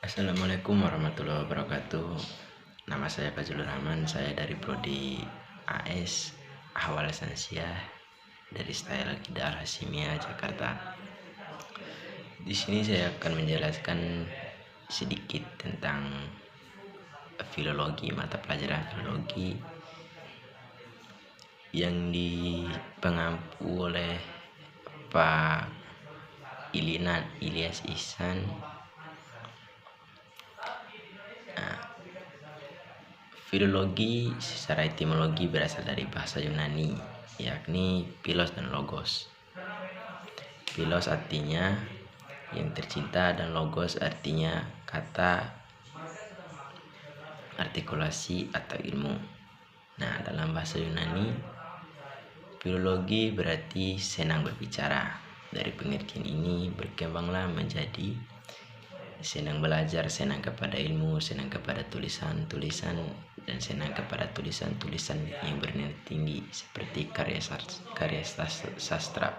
Assalamualaikum warahmatullahi wabarakatuh. Nama saya Fazlur Rahman. Saya dari Prodi AS Ahwal Sansiah dari Style Al Hasimia Jakarta. Di sini saya akan menjelaskan sedikit tentang filologi, mata pelajaran filologi yang dipengampu oleh Pak Ilyas Ihsan. Filologi secara etimologi berasal dari bahasa Yunani, yakni philos dan logos. Philos artinya yang tercinta dan logos artinya kata, artikulasi atau ilmu. Nah, dalam bahasa Yunani, filologi berarti senang berbicara. Dari pengertian ini berkembanglah menjadi senang belajar, senang kepada ilmu, senang kepada tulisan-tulisan, dan senang kepada tulisan-tulisan yang bernilai tinggi seperti karya sastra.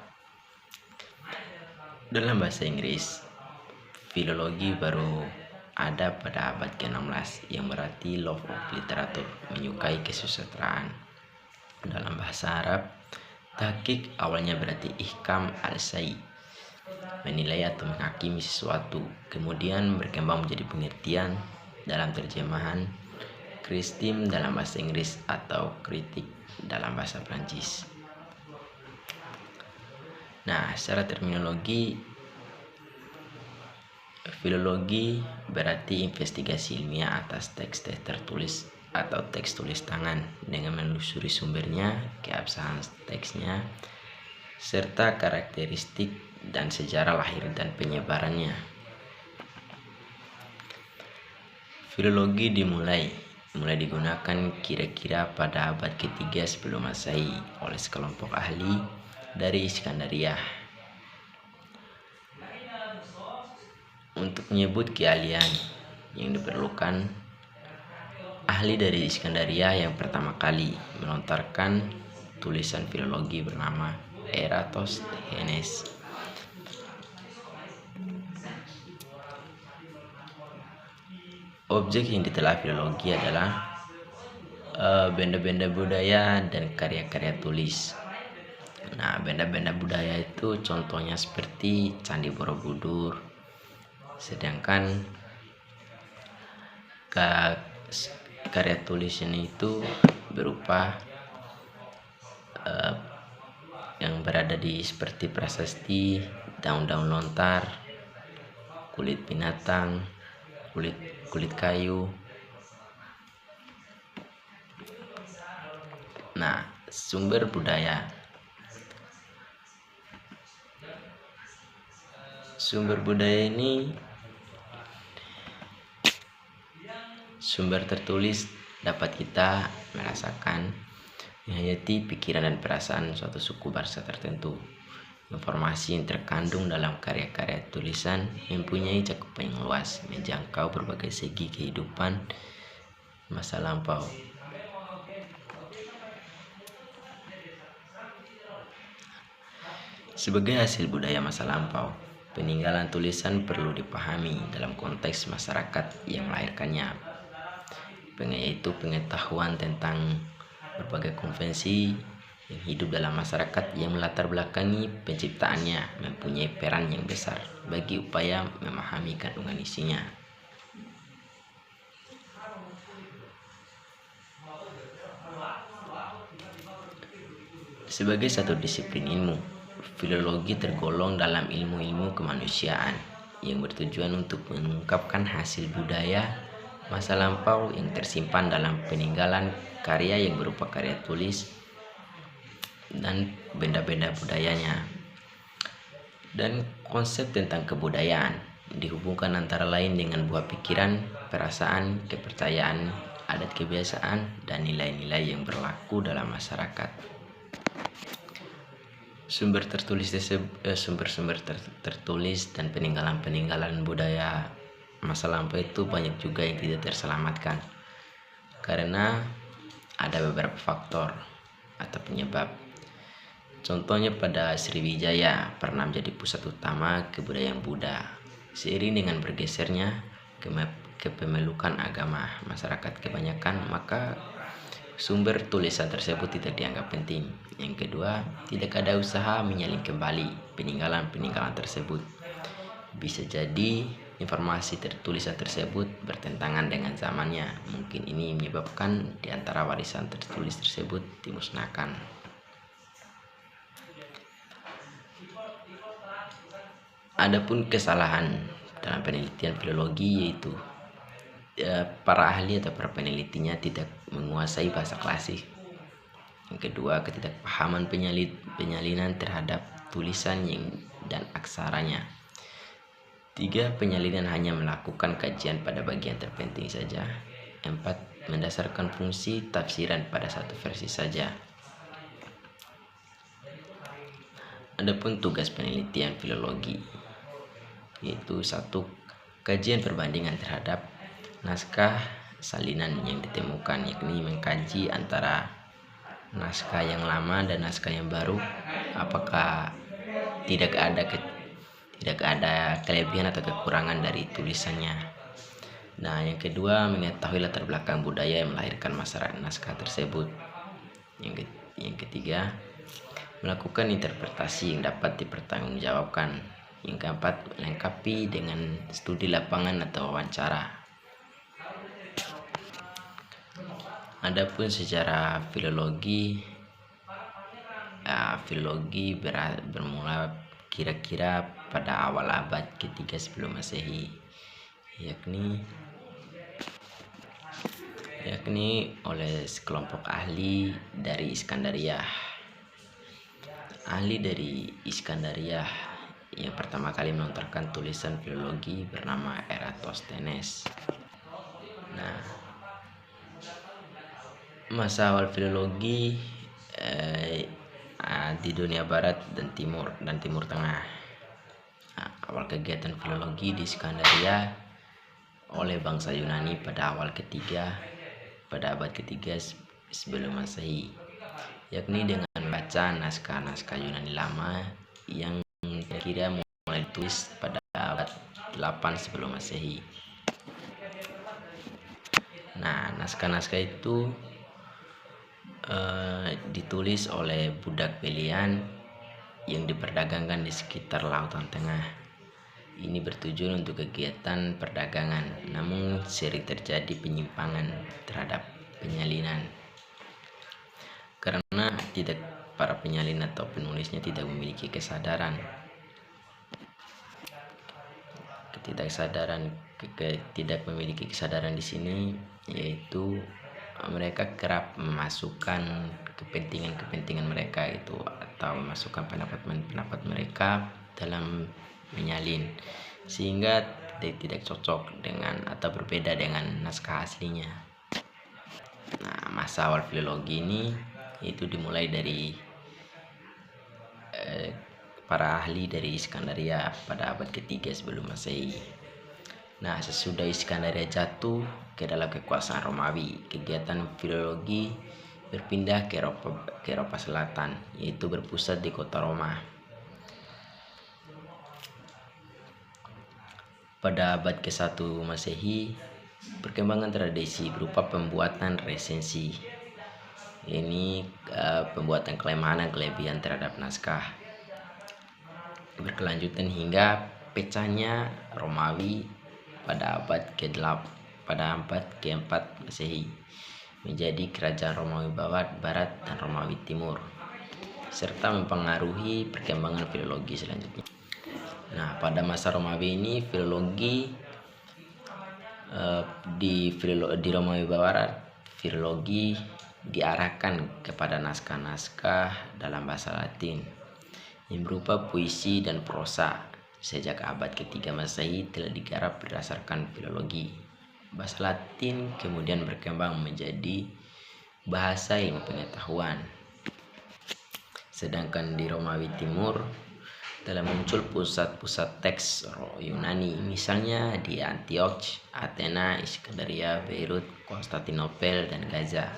Dalam bahasa Inggris, filologi baru ada pada abad ke-16 yang berarti love of literature, menyukai kesusastraan. Dalam bahasa Arab, tahqiq awalnya berarti ihkam al-syai', menilai atau menghakimi sesuatu, kemudian berkembang menjadi pengertian dalam terjemahan Christim dalam bahasa Inggris atau kritik dalam bahasa Prancis. Nah, secara terminologi, filologi berarti investigasi ilmiah atas teks-teks tertulis atau teks tulis tangan dengan menelusuri sumbernya, keabsahan teksnya, serta karakteristik dan sejarah lahir dan penyebarannya. Filologi dimulai digunakan kira-kira pada abad ketiga sebelum Masehi oleh sekelompok ahli dari Iskandaria. Untuk menyebut keahlian yang diperlukan, ahli dari Iskandaria yang pertama kali melontarkan tulisan filologi bernama Eratosthenes. Objek yang ditelah filologi adalah benda-benda budaya dan karya-karya tulis. Nah, benda-benda budaya itu contohnya seperti Candi Borobudur. Sedangkan karya tulis ini itu berupa yang berada di seperti prasasti, daun-daun lontar, kulit binatang, kulit kayu. Nah, sumber budaya ini sumber tertulis dapat kita merasakan menghayati pikiran dan perasaan suatu suku bangsa tertentu. Informasi yang terkandung dalam karya-karya tulisan mempunyai cakupan yang luas, menjangkau berbagai segi kehidupan masa lampau. Sebagai hasil budaya masa lampau, peninggalan tulisan perlu dipahami dalam konteks masyarakat yang melahirkannya, yaitu pengetahuan tentang berbagai konvensi yang hidup dalam masyarakat yang melatar belakangi penciptaannya mempunyai peran yang besar bagi upaya memahami kandungan isinya. Sebagai satu disiplin ilmu, filologi tergolong dalam ilmu-ilmu kemanusiaan yang bertujuan untuk mengungkapkan hasil budaya masa lampau yang tersimpan dalam peninggalan karya yang berupa karya tulis dan benda-benda budayanya. Dan konsep tentang kebudayaan dihubungkan antara lain dengan buah pikiran, perasaan, kepercayaan, adat kebiasaan, dan nilai-nilai yang berlaku dalam masyarakat. Sumber tertulis dan peninggalan budaya masa lampau itu banyak juga yang tidak terselamatkan karena ada beberapa faktor atau penyebab. Contohnya pada Sriwijaya pernah menjadi pusat utama kebudayaan Buddha. Seiring dengan bergesernya kepemelukan agama masyarakat kebanyakan, maka sumber tulisan tersebut tidak dianggap penting. Yang kedua, tidak ada usaha menyalin kembali peninggalan-peninggalan tersebut. Bisa jadi informasi tulisan tersebut bertentangan dengan zamannya. Mungkin ini menyebabkan di antara warisan tertulis tersebut dimusnahkan. Adapun kesalahan dalam penelitian filologi yaitu para ahli atau para penelitinya tidak menguasai bahasa klasik. Yang kedua, ketidakpahaman penyalinan terhadap tulisan dan aksaranya. 3. Penyalinan hanya melakukan kajian pada bagian terpenting saja. 4. Mendasarkan fungsi tafsiran pada satu versi saja. Adapun tugas penelitian filologi yaitu 1. Kajian perbandingan terhadap naskah salinan yang ditemukan, yakni mengkaji antara naskah yang lama dan naskah yang baru, apakah tidak ada kelebihan atau kekurangan dari tulisannya. Nah, yang kedua, mengetahui latar belakang budaya yang melahirkan masyarakat naskah tersebut. Yang ketiga, melakukan interpretasi yang dapat dipertanggungjawabkan. Yang keempat, melengkapi dengan studi lapangan atau wawancara. Adapun sejarah filologi, bermula kira-kira pada awal abad ketiga sebelum Masehi, yakni oleh sekelompok ahli dari Iskandaria. Ahli dari Iskandaria yang pertama kali melontarkan tulisan filologi bernama Eratosthenes. Nah, masa awal filologi di dunia barat dan timur tengah. Nah, awal kegiatan filologi di Iskandaria oleh bangsa Yunani pada abad ketiga sebelum Masehi, yakni dengan membaca naskah-naskah Yunani lama yang kira mulai ditulis pada abad 8 sebelum Masehi. Nah, naskah-naskah itu ditulis oleh budak belian yang diperdagangkan di sekitar Lautan Tengah. Ini bertujuan untuk kegiatan perdagangan, namun sering terjadi penyimpangan terhadap penyalinan karena para penyalin atau penulisnya tidak memiliki kesadaran di sini, yaitu mereka kerap memasukkan kepentingan mereka itu atau memasukkan pendapat mereka dalam menyalin, sehingga tidak cocok dengan atau berbeda dengan naskah aslinya. Nah, masa awal filologi ini itu dimulai dari para ahli dari Iskandaria pada abad ketiga sebelum Masehi. Nah, sesudah Iskandaria jatuh ke dalam kekuasaan Romawi, kegiatan filologi berpindah ke Eropa Selatan, yaitu berpusat di kota Roma. Pada abad ke-1 Masehi, perkembangan tradisi berupa pembuatan resensi. Ini pembuatan kelemahan dan kelebihan terhadap naskah berkelanjutan hingga pecahnya Romawi pada abad ke-4 Masehi menjadi kerajaan Romawi Barat dan Romawi Timur, serta mempengaruhi perkembangan filologi selanjutnya. Nah, pada masa Romawi ini filologi di Romawi Barat, filologi diarahkan kepada naskah-naskah dalam bahasa Latin yang berupa puisi dan prosa. Sejak abad ke-3 Masehi telah digarap berdasarkan filologi. Bahasa Latin kemudian berkembang menjadi bahasa ilmu pengetahuan. Sedangkan di Romawi Timur telah muncul pusat-pusat teks Yunani, misalnya di Antioch, Athena, Iskandaria, Beirut, Konstantinopel, dan Gaza,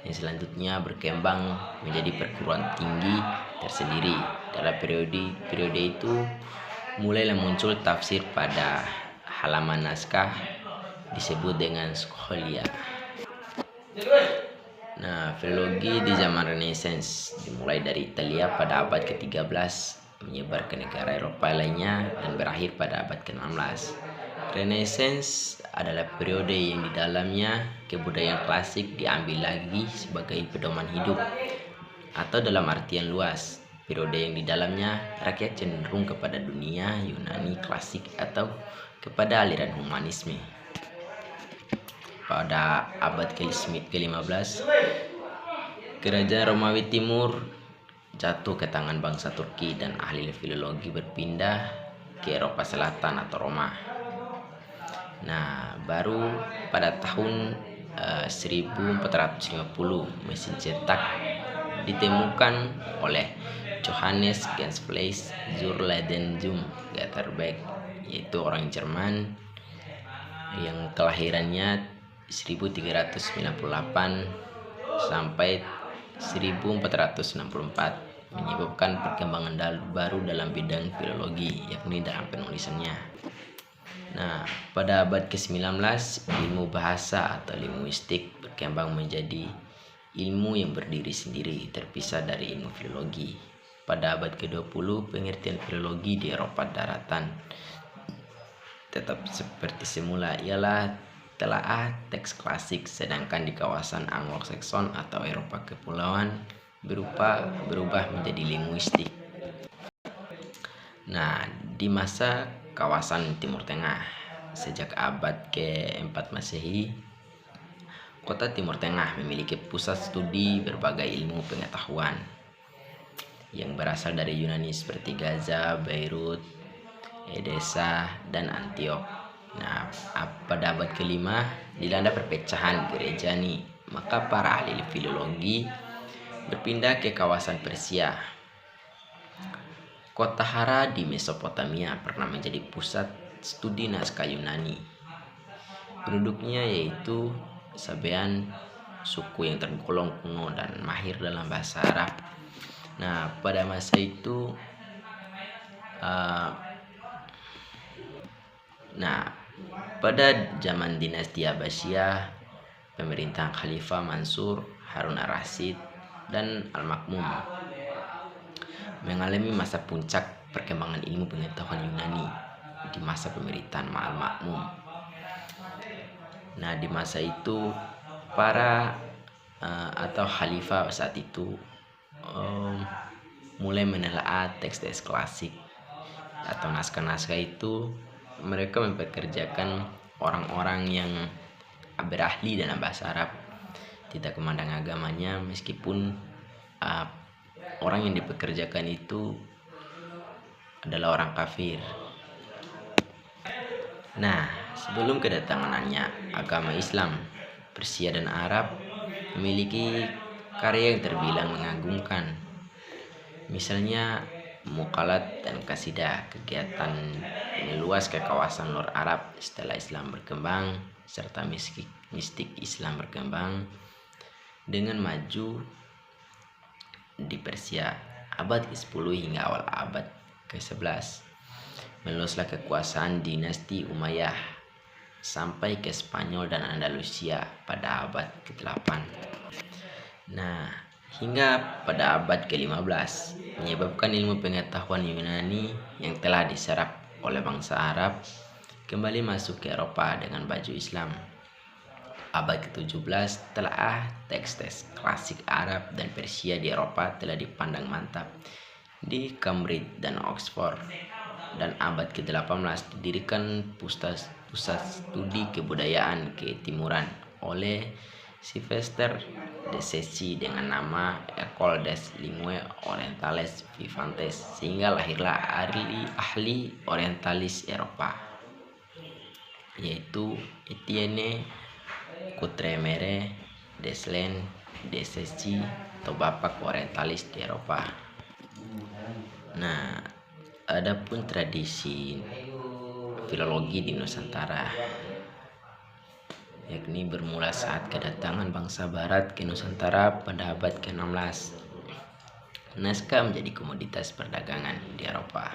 yang selanjutnya berkembang menjadi perguruan tinggi tersendiri. Dalam periode itu mulailah muncul tafsir pada halaman naskah disebut dengan scholia. Nah, filologi di zaman Renaissance dimulai dari Italia pada abad ke-13, menyebar ke negara Eropa lainnya dan berakhir pada abad ke-16. Renaissance adalah periode yang di dalamnya kebudayaan klasik diambil lagi sebagai pedoman hidup, atau dalam artian luas, periode yang di dalamnya rakyat cenderung kepada dunia Yunani klasik atau kepada aliran humanisme. Pada abad ke-15, kerajaan Romawi Timur jatuh ke tangan bangsa Turki dan ahli filologi berpindah ke Eropa Selatan atau Roma. Nah, baru pada tahun 1450 mesin cetak ditemukan oleh Johannes Gensfleisch zur Leidensum Gutenberg, yaitu orang Jerman yang kelahirannya 1398 sampai 1464, menyebabkan perkembangan baru dalam bidang filologi, yakni dalam penulisannya. Nah, pada abad ke-19, ilmu bahasa atau linguistik berkembang menjadi ilmu yang berdiri sendiri, terpisah dari ilmu filologi. Pada abad ke-20, pengertian filologi di Eropa daratan tetap seperti semula, ialah telaah teks klasik, sedangkan di kawasan Anglo-Saxon atau Eropa kepulauan berubah menjadi linguistik. Nah, di masa kawasan Timur Tengah, sejak abad ke-4 Masehi, kota Timur Tengah memiliki pusat studi berbagai ilmu pengetahuan yang berasal dari Yunani seperti Gaza, Beirut, Edessa, dan Antioch. Nah, pada abad ke-5 dilanda perpecahan gereja nih, maka para ahli filologi berpindah ke kawasan Persia. Kota Hara di Mesopotamia pernah menjadi pusat studi naskah Yunani. Penduduknya yaitu Sabean, suku yang tergolong kuno dan mahir dalam bahasa Arab. Nah, pada masa itu pada zaman dinasti Abbasiyah, pemerintahan Khalifah Mansur, Harun ar-Rasyid, dan Al-Makmum mengalami masa puncak perkembangan ilmu pengetahuan Yunani di masa pemerintahan Al-Makmum. Nah, di masa itu para atau khalifah saat itu mulai menelaah teks-teks klasik atau naskah-naskah itu. Mereka mempekerjakan orang-orang yang berahli dalam bahasa Arab, tidak memandang agamanya, meskipun orang yang dipekerjakan itu adalah orang kafir. Nah, sebelum kedatangannya agama Islam, Persia dan Arab memiliki karya yang terbilang mengagumkan. Misalnya Muqalat dan Qasidah, kegiatan meluas ke kawasan luar Arab setelah Islam berkembang, serta mistik Islam berkembang dengan maju di Persia abad ke-10 hingga awal abad ke-11. Meluaslah kekuasaan dinasti Umayyah sampai ke Spanyol dan Andalusia pada abad ke-8. Nah, hingga pada abad ke-15 menyebabkan ilmu pengetahuan Yunani yang telah diserap oleh bangsa Arab kembali masuk ke Eropa dengan baju Islam. Abad ke-17 telah teks-teks klasik Arab dan Persia di Eropa telah dipandang mantap di Cambridge dan Oxford. Dan abad ke-18 didirikan pusat studi kebudayaan ketimuran oleh Sylvester de Cecchi dengan nama École des Lingues Orientales Vivantes, sehingga lahirlah ahli orientalis Eropa, yaitu Etienne Coutremere Deslen de Cecchi atau Bapak Orientalis di Eropa. Nah, adapun tradisi filologi di Nusantara, yakni bermula saat kedatangan bangsa Barat ke Nusantara pada abad ke-16. Naskah menjadi komoditas perdagangan di Eropa.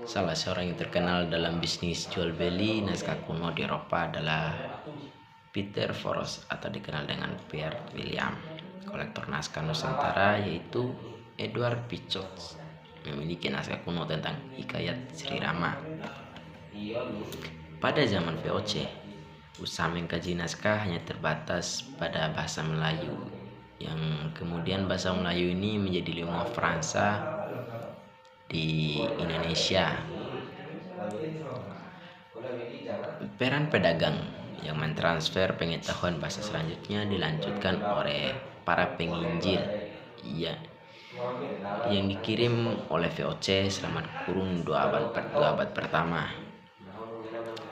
Salah seorang yang terkenal dalam bisnis jual beli naskah kuno di Eropa adalah Peter Foros atau dikenal dengan Pierre William. Kolektor naskah Nusantara yaitu Edward Picot memiliki naskah kuno tentang hikayat Sri Rama. Pada zaman VOC, usaha mengkaji naskah hanya terbatas pada bahasa Melayu, yang kemudian bahasa Melayu ini menjadi lingua franca di Indonesia. Peran pedagang yang mentransfer pengetahuan bahasa selanjutnya dilanjutkan oleh para penginjil yang dikirim oleh VOC selama kurun dua abad pertama.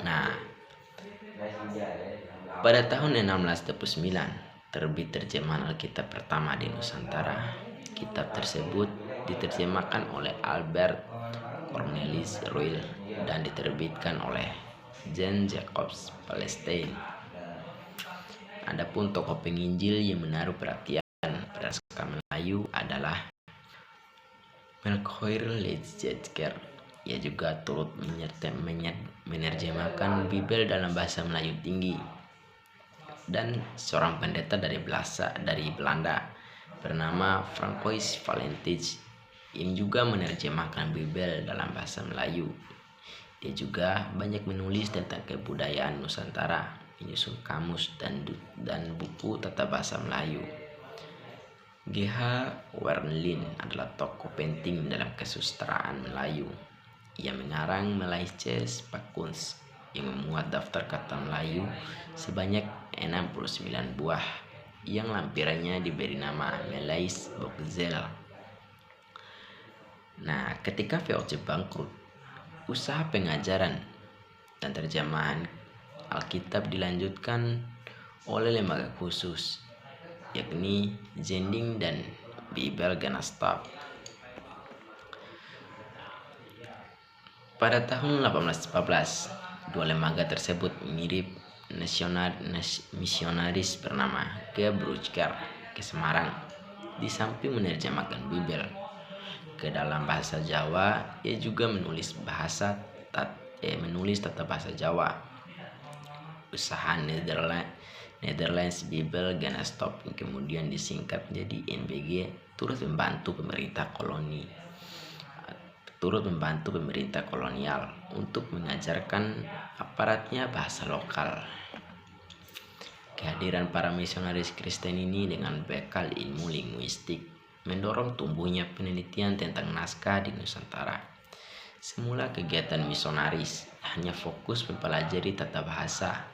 Nah, pada tahun 1629 terbit terjemahan Alkitab pertama di Nusantara. Kitab tersebut diterjemahkan oleh Albert Cornelis Ruil dan diterbitkan oleh Jean Jacobs Palestine. Adapun tokoh penginjil yang menaruh perhatian pada naskah Melayu adalah Melchior Leedgezer. Ia juga turut menerjemahkan Bible dalam bahasa Melayu tinggi. Dan seorang pendeta dari Belanda bernama Francois Valentijn yang juga menerjemahkan Bible dalam bahasa Melayu. Dia juga banyak menulis tentang kebudayaan Nusantara, menyusun kamus dan buku tata bahasa Melayu. G.H. Werlin adalah tokoh penting dalam kesusastraan Melayu. Ia mengarang Melaisches Pakuns yang memuat daftar kata Melayu sebanyak 69 buah yang lampirannya diberi nama Melais Boekzel. Nah, ketika VOC bangkrut, usaha pengajaran dan terjemahan Alkitab dilanjutkan oleh lembaga khusus, yakni Zending dan Bibelgenotschap. Pada tahun 1814, dua lembaga tersebut mirip misionaris bernama Gebruiker ke Semarang. Di samping menerjemahkan Bibel ke dalam bahasa Jawa, ia juga menulis tata bahasa Jawa. Usaha Netherlands Bibelgenotschap yang kemudian disingkat menjadi NBG turut membantu pemerintah kolonial untuk mengajarkan aparatnya bahasa lokal. Kehadiran para misionaris Kristen ini dengan bekal ilmu linguistik mendorong tumbuhnya penelitian tentang naskah di Nusantara. Semula kegiatan misionaris hanya fokus mempelajari tata bahasa.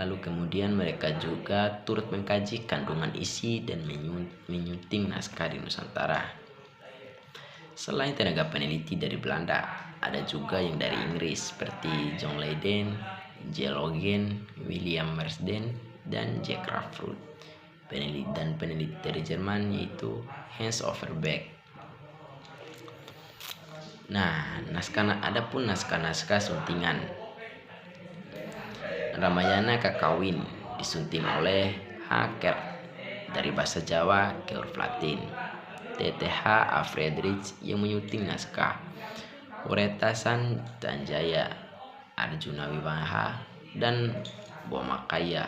Lalu kemudian mereka juga turut mengkaji kandungan isi dan menyunting naskah di Nusantara. Selain tenaga peneliti dari Belanda, ada juga yang dari Inggris seperti John Leyden, J. Logen, William Marsden, dan Jack Raffruit. Peneliti dari Jerman yaitu Hans Overbeck. Nah, adapun naskah suntingan. Ramayana Kakawin disunting oleh H. Kert dari bahasa Jawa ke huruf Latin. TTH A. Friedrich yang menyunting naskah Uretasan Tanjaya, Arjuna Wiwaha, dan Bomakaya.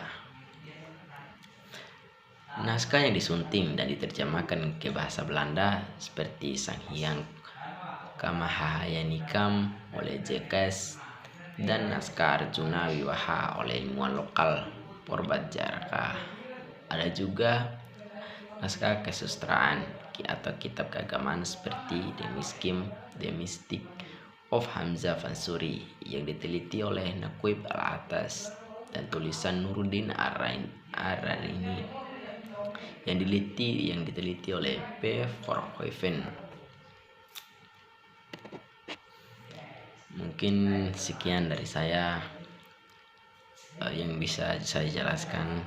Naskah yang disunting dan diterjemahkan ke bahasa Belanda seperti Sang Hyang Kamahayanikam oleh J.K.S. dan naskah Arjuna Wiwaha oleh ilmuwan lokal Porbadjaraka. Ada juga naskah kesusastraan atau kitab keagamaan seperti The Mystic of Hamzah Fansuri yang diteliti oleh Naquib Al-Atas dan tulisan Nuruddin Ar-Rarini yang diteliti oleh P. Verhoeven. Mungkin sekian dari saya yang bisa saya jelaskan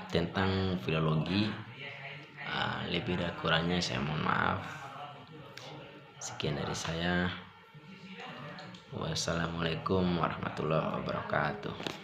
tentang filologi. Lebih dan kurangnya saya mohon maaf. Sekian dari saya. Wassalamualaikum warahmatullahi wabarakatuh.